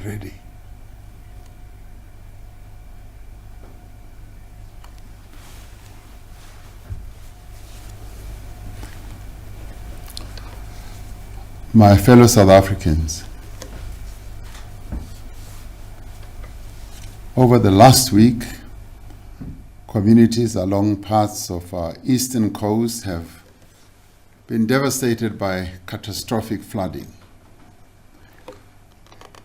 ready. My fellow South Africans, over the last week, communities along parts of our eastern coast have been devastated by catastrophic flooding.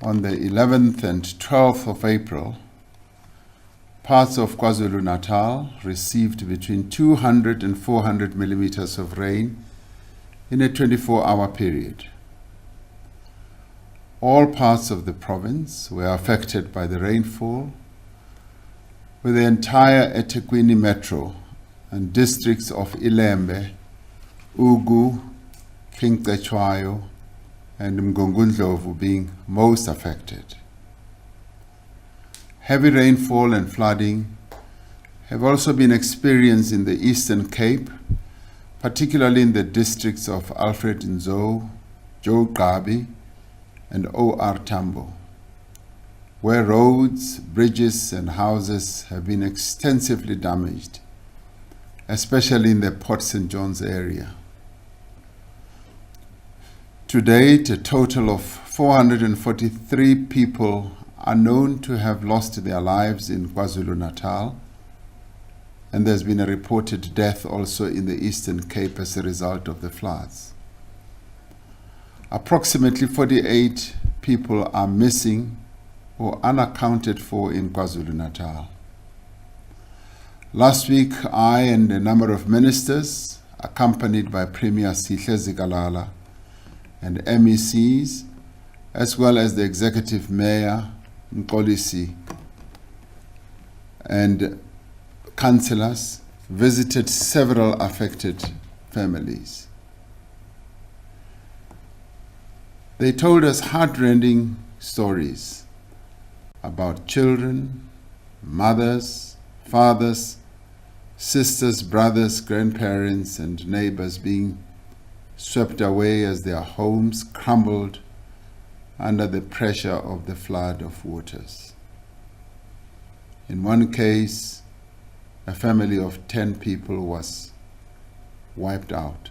On the 11th and 12th of April, parts of KwaZulu-Natal received between 200 and 400 millimeters of rain in a 24-hour period. All parts of the province were affected by the rainfall, with the entire eThekwini metro and districts of Ilembe, Ugu, King-Cetshwayo, and Mgungundlovu being most affected. Heavy rainfall and flooding have also been experienced in the Eastern Cape, particularly in the districts of Alfred Nzo, Joe Gabi, and O.R. Tambo, where roads, bridges, and houses have been extensively damaged, especially in the Port St. John's area. To date, a total of 443 people are known to have lost their lives in KwaZulu-Natal, and there's been a reported death also in the Eastern Cape as a result of the floods. Approximately 48 people are missing or unaccounted for in KwaZulu-Natal. Last week, I and a number of ministers, accompanied by Premier Sihle Zikalala and MECs, as well as the Executive Mayor, Mxolisi, and councillors, visited several affected families. They told us heart-rending stories about children, mothers, fathers, sisters, brothers, grandparents, and neighbors being swept away as their homes crumbled under the pressure of the flood of waters. In one case, a family of 10 people was wiped out.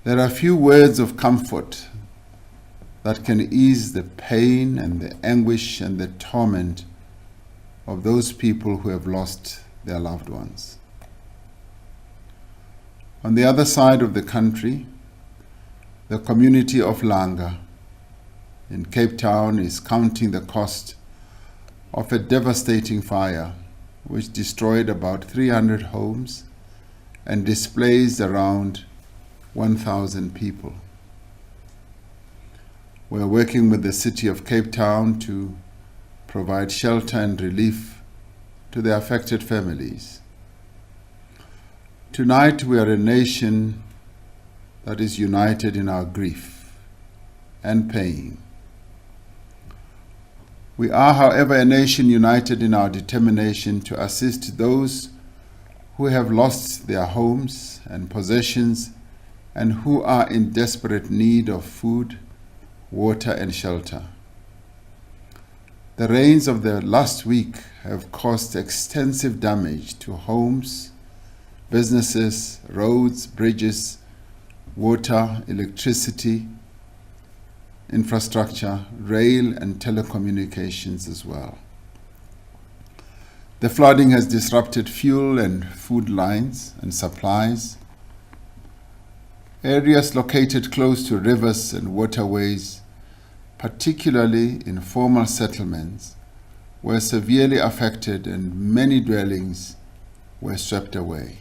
There are few words of comfort that can ease the pain and the anguish and the torment of those people who have lost their loved ones. On the other side of the country, the community of Langa in Cape Town is counting the cost of a devastating fire which destroyed about 300 homes and displaced around 1,000 people. We're working with the city of Cape Town to provide shelter and relief to the affected families. Tonight we are a nation that is united in our grief and pain. We are, however, a nation united in our determination to assist those who have lost their homes and possessions and who are in desperate need of food, water, and shelter. The rains of the last week have caused extensive damage to homes, businesses, roads, bridges, water, electricity, infrastructure, rail, and telecommunications as well. The flooding has disrupted fuel and food lines and supplies. Areas located close to rivers and waterways, particularly in formal settlements, were severely affected and many dwellings were swept away.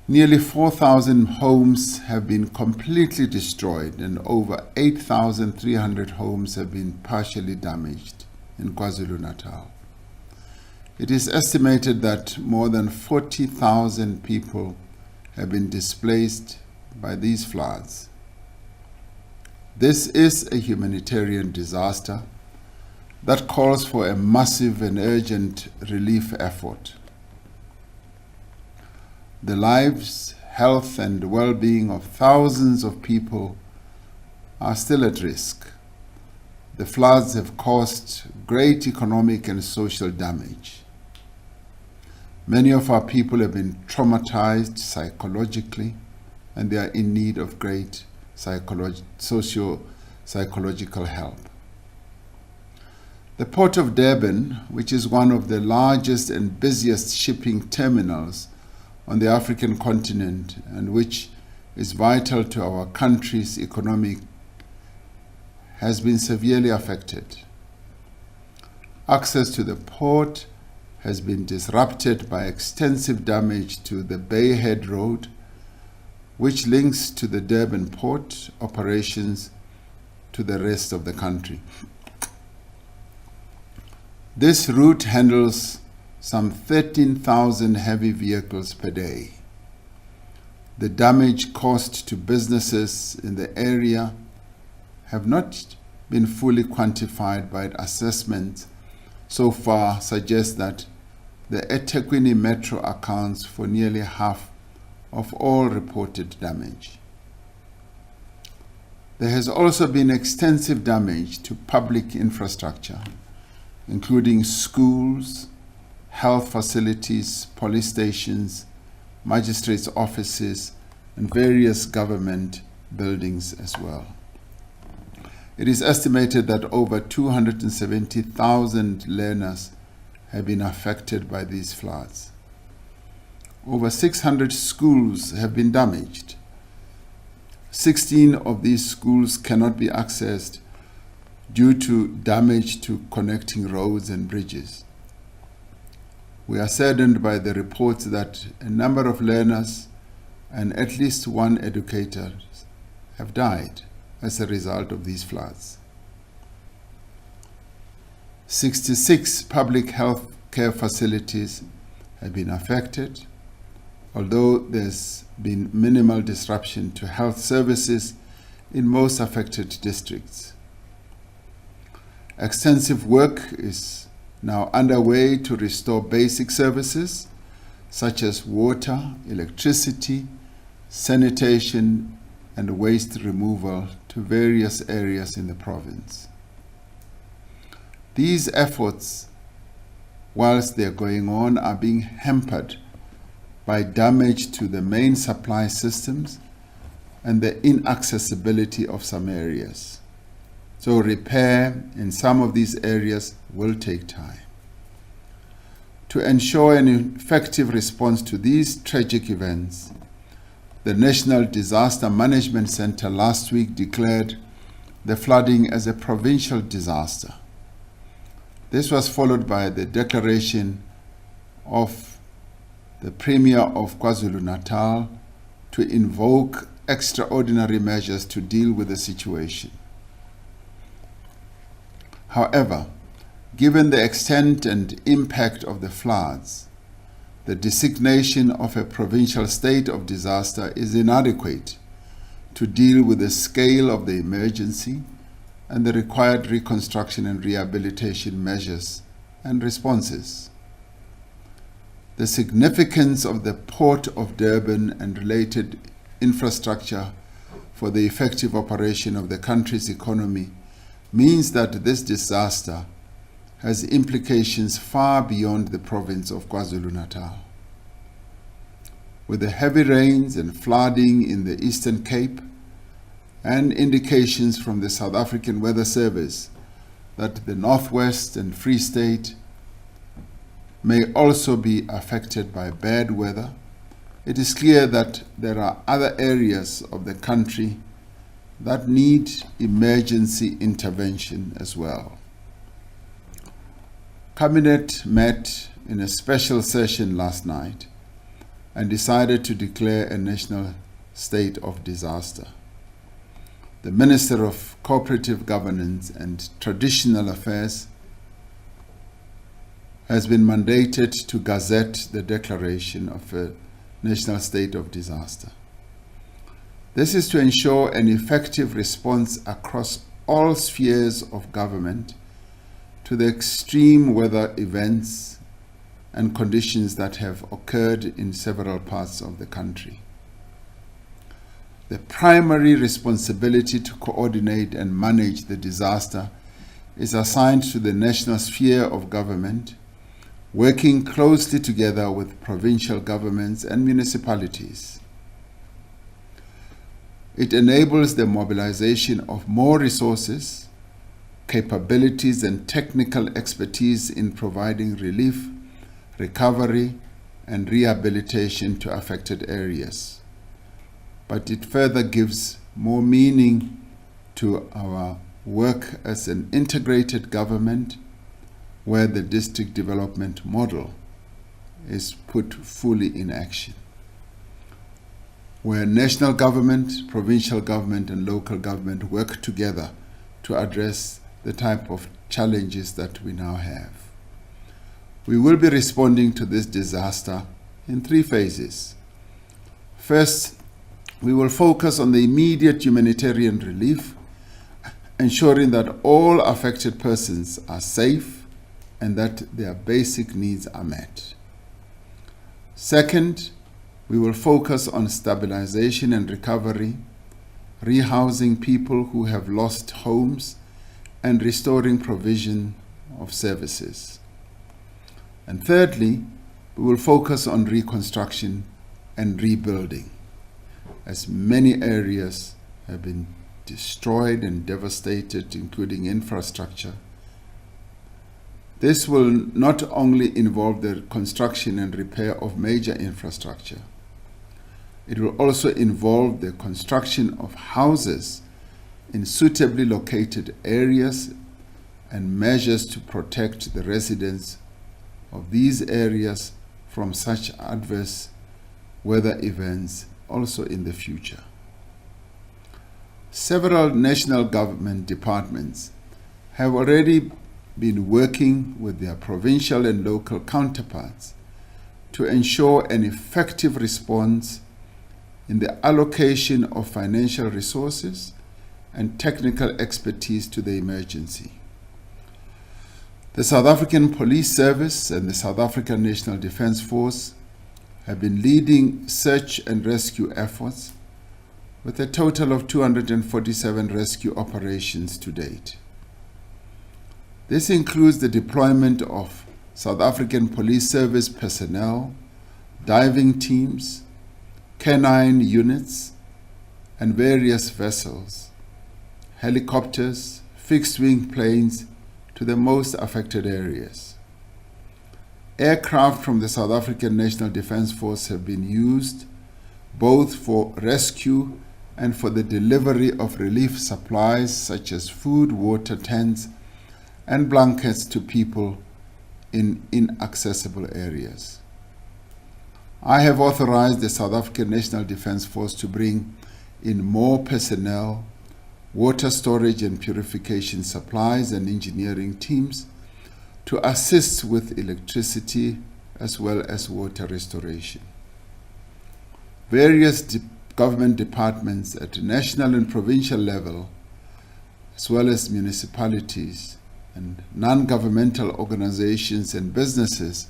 Nearly 4,000 homes have been completely destroyed and over 8,300 homes have been partially damaged in KwaZulu-Natal. It is estimated that more than 40,000 people have been displaced by these floods. This is a humanitarian disaster that calls for a massive and urgent relief effort. The lives, health, and well-being of thousands of people are still at risk. The floods have caused great economic and social damage. Many of our people have been traumatized psychologically, and they are in need of great socio-psychological help. The Port of Durban, which is one of the largest and busiest shipping terminals on the African continent and which is vital to our country's economy, has been severely affected. Access to the port has been disrupted by extensive damage to the Bay Head Road, which links to the Durban port operations to the rest of the country. This route handles some 13,000 heavy vehicles per day. The damage caused to businesses in the area have not been fully quantified, but assessments so far suggest that the eThekwini metro accounts for nearly half of all reported damage. There has also been extensive damage to public infrastructure, including schools, health facilities, police stations, magistrates' offices, and various government buildings as well. It is estimated that over 270,000 learners have been affected by these floods. Over 600 schools have been damaged. 16 of these schools cannot be accessed due to damage to connecting roads and bridges. We are saddened by the reports that a number of learners and at least one educator have died as a result of these floods. 66 public health care facilities have been affected, although there's been minimal disruption to health services in most affected districts. Extensive work is now underway to restore basic services such as water, electricity, sanitation, and waste removal to various areas in the province. These efforts, whilst they're going on, are being hampered by damage to the main supply systems and the inaccessibility of some areas. So repair in some of these areas will take time. To ensure an effective response to these tragic events, the National Disaster Management Center last week declared the flooding as a provincial disaster. This was followed by the declaration of the Premier of KwaZulu-Natal to invoke extraordinary measures to deal with the situation. However, given the extent and impact of the floods, the designation of a provincial state of disaster is inadequate to deal with the scale of the emergency and the required reconstruction and rehabilitation measures and responses. The significance of the Port of Durban and related infrastructure for the effective operation of the country's economy means that this disaster has implications far beyond the province of KwaZulu-Natal. With the heavy rains and flooding in the Eastern Cape and indications from the South African Weather Service that the Northwest and Free State may also be affected by bad weather, it is clear that there are other areas of the country that need emergency intervention as well. Cabinet met in a special session last night and decided to declare a national state of disaster. The Minister of Cooperative Governance and Traditional Affairs has been mandated to gazette the declaration of a national state of disaster. This is to ensure an effective response across all spheres of government to the extreme weather events and conditions that have occurred in several parts of the country. the primary responsibility to coordinate and manage the disaster is assigned to the national sphere of government, working closely together with provincial governments and municipalities. It enables the mobilization of more resources, capabilities, and technical expertise in providing relief, recovery, and rehabilitation to affected areas. But it further gives more meaning to our work as an integrated government where the district development model is put fully in action, where national government, provincial government, and local government work together to address the type of challenges that we now have. We will be responding to this disaster in 3 phases. First, we will focus on the immediate humanitarian relief, ensuring that all affected persons are safe and that their basic needs are met. Second, we will focus on stabilization and recovery, rehousing people who have lost homes, and restoring provision of services. And thirdly, we will focus on reconstruction and rebuilding, as many areas have been destroyed and devastated, including infrastructure. This will not only involve the construction and repair of major infrastructure, it will also involve the construction of houses in suitably located areas and measures to protect the residents of these areas from such adverse weather events also in the future. Several national government departments have already been working with their provincial and local counterparts to ensure an effective response in the allocation of financial resources and technical expertise to the emergency. The South African Police Service and the South African National Defence Force have been leading search and rescue efforts with a total of 247 rescue operations to date. This includes the deployment of South African Police Service personnel, diving teams, canine units, and various vessels, helicopters, fixed-wing planes to the most affected areas. Aircraft from the South African National Defence Force have been used both for rescue and for the delivery of relief supplies such as food, water, tents, and blankets to people in inaccessible areas. I have authorized the South African National Defence Force to bring in more personnel, water storage and purification supplies, and engineering teams to assist with electricity as well as water restoration. Various government departments at the national and provincial level, as well as municipalities and non-governmental organizations and businesses,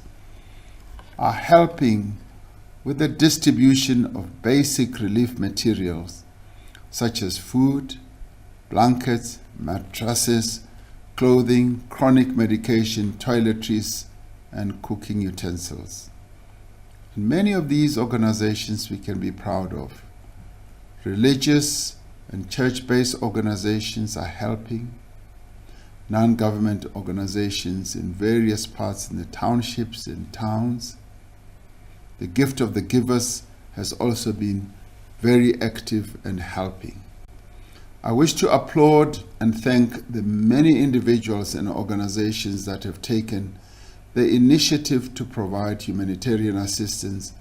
are helping with the distribution of basic relief materials such as food, blankets, mattresses, clothing, chronic medication, toiletries, and cooking utensils. And many of these organizations we can be proud of. Religious and church-based organizations are helping. Non-government organizations in various parts in the townships and towns. The gift of the givers has also been very active and helping. I wish to applaud and thank the many individuals and organizations that have taken the initiative to provide humanitarian assistance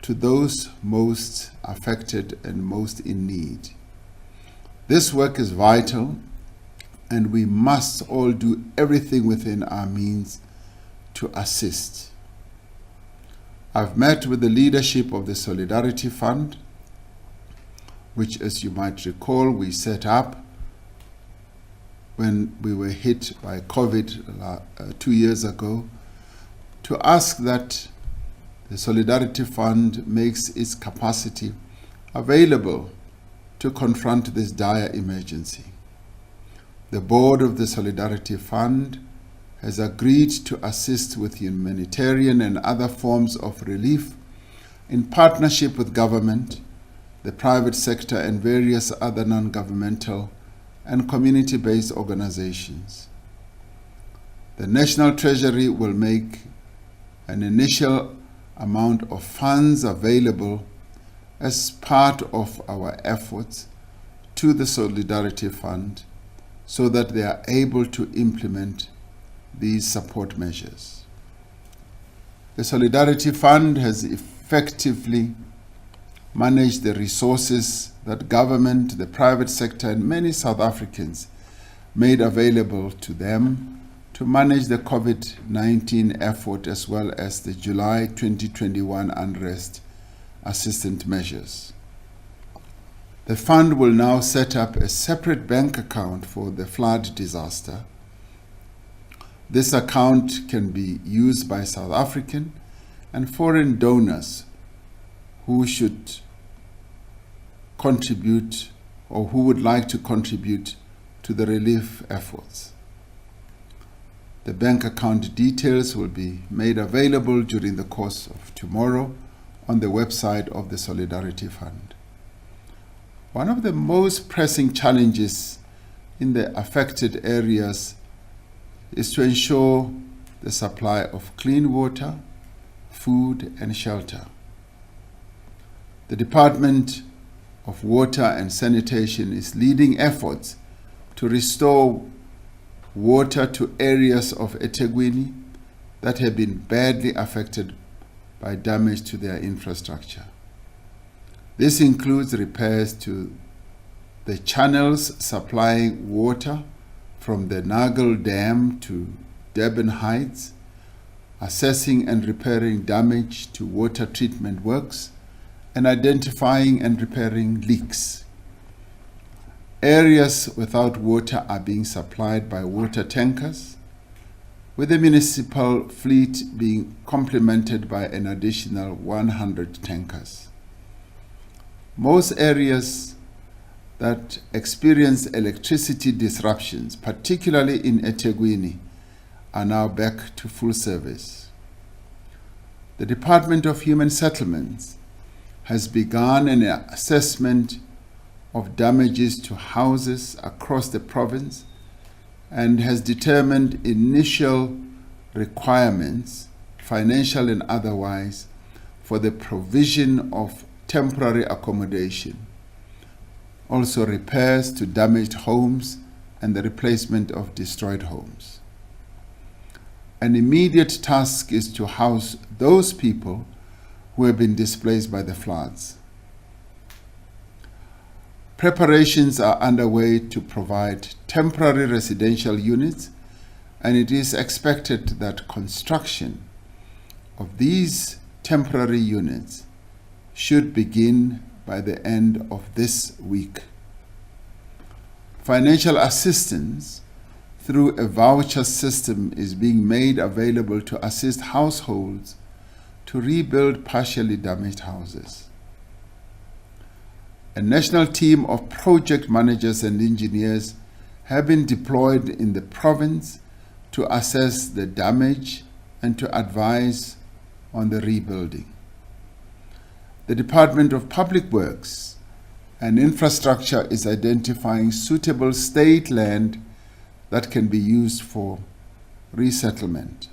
to those most affected and most in need. This work is vital, and we must all do everything within our means to assist. I've met with the leadership of the Solidarity Fund, which, as you might recall, we set up when we were hit by COVID 2 years ago, to ask that the Solidarity Fund makes its capacity available to confront this dire emergency. The board of the Solidarity Fund has agreed to assist with humanitarian and other forms of relief in partnership with government, the private sector, and various other non-governmental and community-based organizations. The National Treasury will make an initial amount of funds available as part of our efforts to the Solidarity Fund so that they are able to implement these support measures. The Solidarity Fund has effectively managed the resources that government, the private sector, and many South Africans made available to them to manage the COVID-19 effort as well as the July 2021 unrest assistance measures. The fund will now set up a separate bank account for the flood disaster. This account can be used by South African and foreign donors who should contribute or who would like to contribute to the relief efforts. The bank account details will be made available during the course of tomorrow on the website of the Solidarity Fund. One of the most pressing challenges in the affected areas is to ensure the supply of clean water, food, and shelter. The Department of Water and Sanitation is leading efforts to restore water to areas of eThekwini that have been badly affected by damage to their infrastructure. This includes repairs to the channels supplying water from the Nagel Dam to Durban Heights, assessing and repairing damage to water treatment works, and identifying and repairing leaks. Areas without water are being supplied by water tankers, with the municipal fleet being complemented by an additional 100 tankers. Most areas that experience electricity disruptions, particularly in eThekwini, are now back to full service. The Department of Human Settlements has begun an assessment of damages to houses across the province and has determined initial requirements, financial and otherwise, for the provision of temporary accommodation, also repairs to damaged homes and the replacement of destroyed homes. An immediate task is to house those people who have been displaced by the floods. Preparations are underway to provide temporary residential units, and it is expected that construction of these temporary units should begin by the end of this week. Financial assistance through a voucher system is being made available to assist households to rebuild partially damaged houses. A national team of project managers and engineers have been deployed in the province to assess the damage and to advise on the rebuilding. The Department of Public Works and Infrastructure is identifying suitable state land that can be used for resettlement.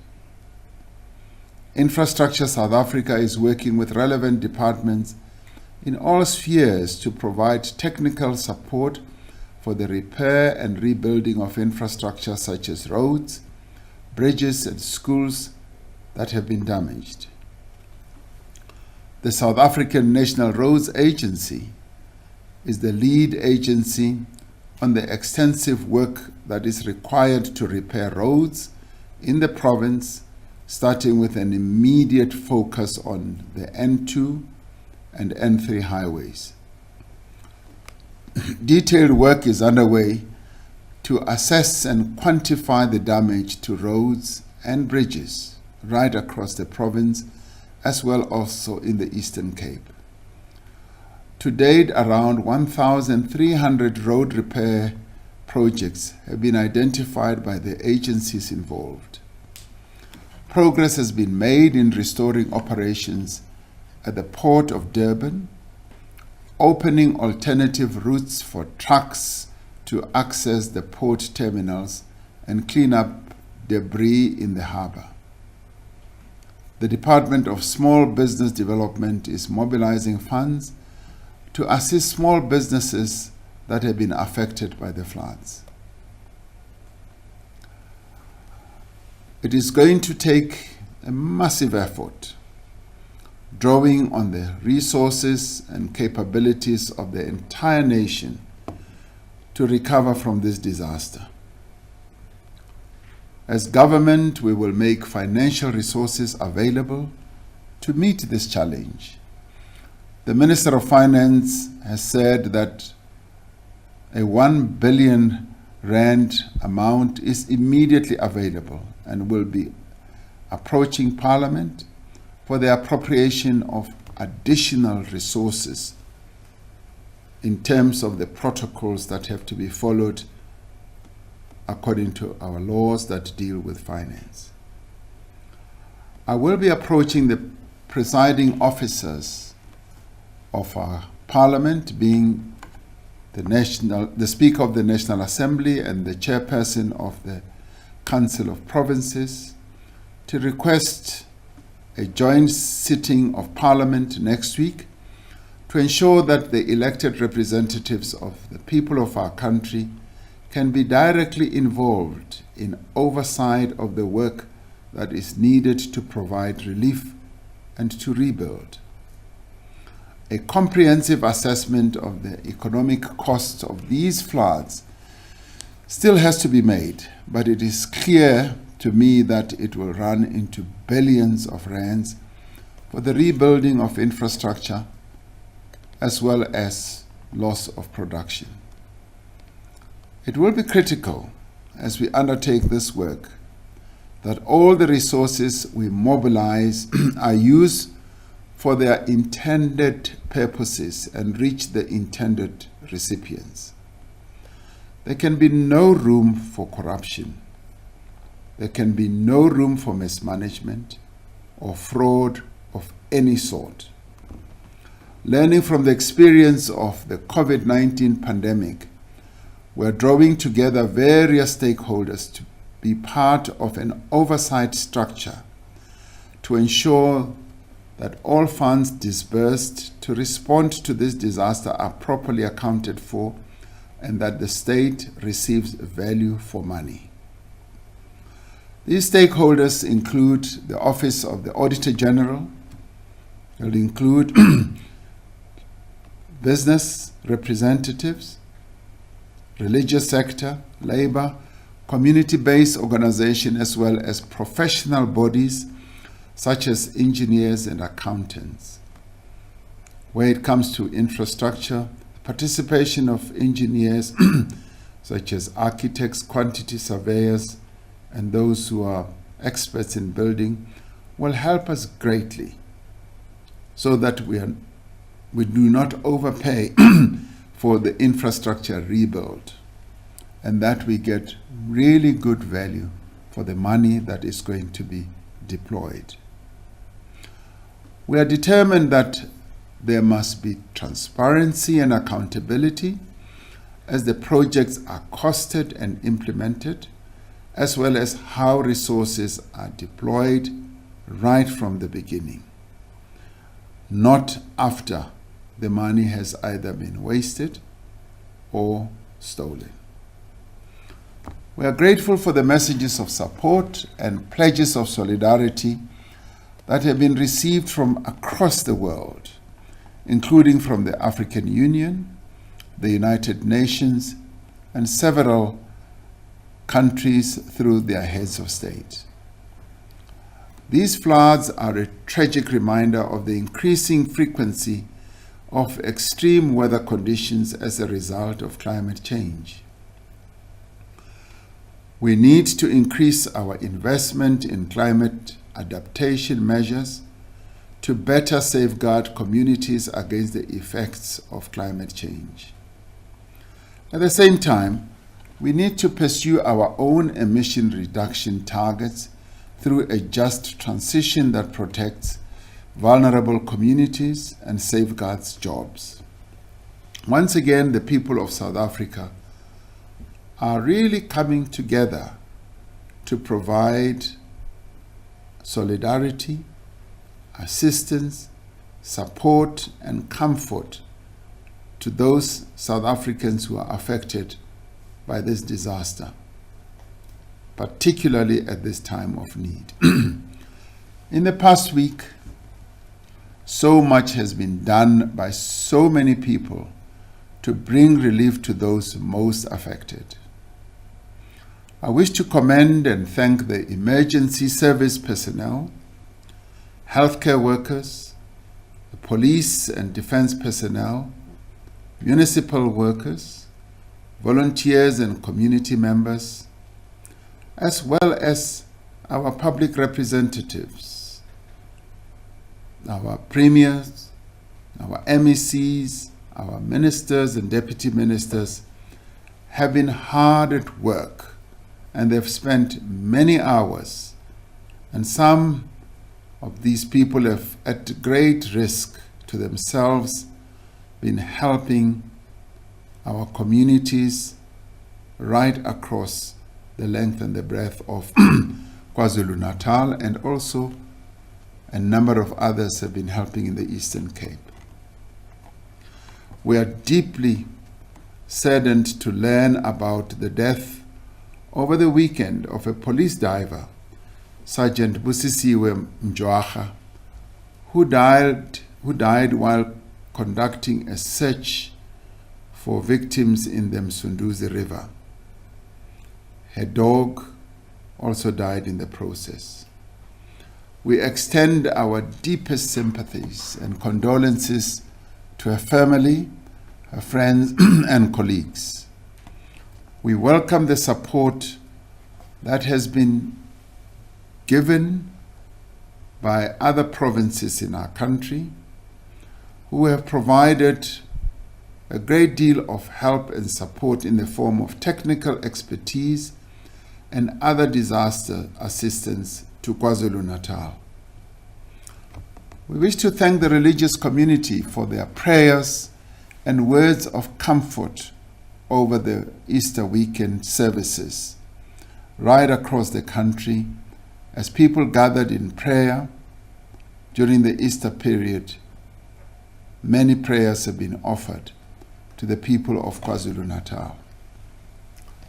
Infrastructure South Africa is working with relevant departments in all spheres to provide technical support for the repair and rebuilding of infrastructure such as roads, bridges, and schools that have been damaged. The South African National Roads Agency is the lead agency on the extensive work that is required to repair roads in the province, starting with an immediate focus on the N2 and N3 highways. Detailed work is underway to assess and quantify the damage to roads and bridges right across the province, as well also in the Eastern Cape. To date, around 1,300 road repair projects have been identified by the agencies involved. Progress has been made in restoring operations at the Port of Durban, opening alternative routes for trucks to access the port terminals and clean up debris in the harbour. The Department of Small Business Development is mobilizing funds to assist small businesses that have been affected by the floods. It is going to take a massive effort, drawing on the resources and capabilities of the entire nation to recover from this disaster. As government, we will make financial resources available to meet this challenge. The Minister of Finance has said that a 1 billion rand amount is immediately available and will be approaching Parliament for the appropriation of additional resources in terms of the protocols that have to be followed according to our laws that deal with finance. I will be approaching the presiding officers of our Parliament, being the Speaker of the National Assembly and the Chairperson of the Council of Provinces, to request a joint sitting of Parliament next week to ensure that the elected representatives of the people of our country can be directly involved in oversight of the work that is needed to provide relief and to rebuild. A comprehensive assessment of the economic costs of these floods still has to be made, but it is clear to me that it will run into billions of rands for the rebuilding of infrastructure as well as loss of production. It will be critical as we undertake this work that all the resources we mobilize are used for their intended purposes and reach the intended recipients. There can be no room for corruption. There can be no room for mismanagement or fraud of any sort. Learning from the experience of the COVID-19 pandemic, we're drawing together various stakeholders to be part of an oversight structure to ensure that all funds disbursed to respond to this disaster are properly accounted for and that the state receives value for money. These stakeholders include the Office of the Auditor General, will include business representatives, religious sector, labor, community-based organization, as well as professional bodies such as engineers and accountants. When it comes to infrastructure, participation of engineers such as architects, quantity surveyors, and those who are experts in building will help us greatly so that we do not overpay for the infrastructure rebuild and that we get really good value for the money that is going to be deployed. We are determined that there must be transparency and accountability as the projects are costed and implemented, as well as how resources are deployed right from the beginning, not after the money has either been wasted or stolen. We are grateful for the messages of support and pledges of solidarity that have been received from across the world, including from the African Union, the United Nations, and several countries through their heads of state. These floods are a tragic reminder of the increasing frequency of extreme weather conditions as a result of climate change. We need to increase our investment in climate adaptation measures to better safeguard communities against the effects of climate change. At the same time, we need to pursue our own emission reduction targets through a just transition that protects vulnerable communities and safeguards jobs. Once again, the people of South Africa are really coming together to provide solidarity, assistance, support, and comfort to those South Africans who are affected by this disaster, particularly at this time of need. In the past week, so much has been done by so many people to bring relief to those most affected. I wish to commend and thank the emergency service personnel, healthcare workers, the police and defense personnel, municipal workers, volunteers and community members, as well as our public representatives, our premiers, our MECs, our ministers and deputy ministers have been hard at work, and they've spent many hours, and some of these people have, at great risk to themselves, been helping our communities right across the length and the breadth of KwaZulu-Natal, and also a number of others have been helping in the Eastern Cape. We are deeply saddened to learn about the death over the weekend of a police diver, Sergeant Busisiwe Mjwaha, who died while conducting a search for victims in the Msunduzi River. Her dog also died in the process. We extend our deepest sympathies and condolences to her family, her friends, and colleagues. We welcome the support that has been given by other provinces in our country, who have provided a great deal of help and support in the form of technical expertise and other disaster assistance to KwaZulu-Natal. We wish to thank the religious community for their prayers and words of comfort over the Easter weekend services right across the country as people gathered in prayer during the Easter period. Many prayers have been offered to the people of KwaZulu-Natal.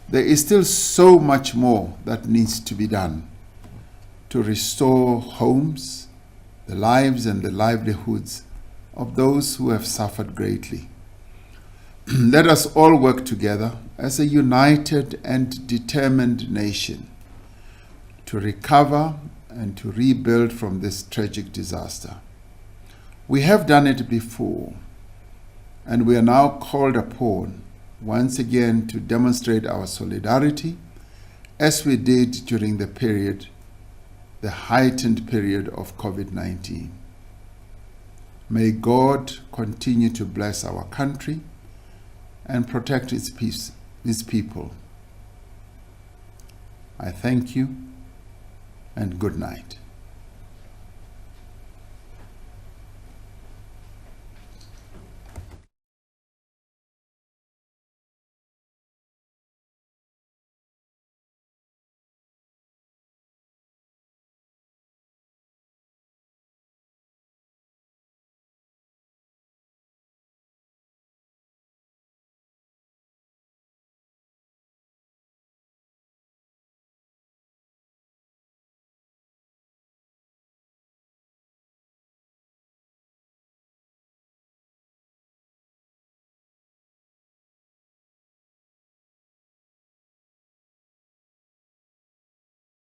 There is still so much more that needs to be done to restore homes, the lives and the livelihoods of those who have suffered greatly. Let us all work together as a united and determined nation to recover and to rebuild from this tragic disaster. We have done it before, and we are now called upon once again to demonstrate our solidarity as we did during the heightened period of COVID-19. May God continue to bless our country and protect its people. I thank you and good night.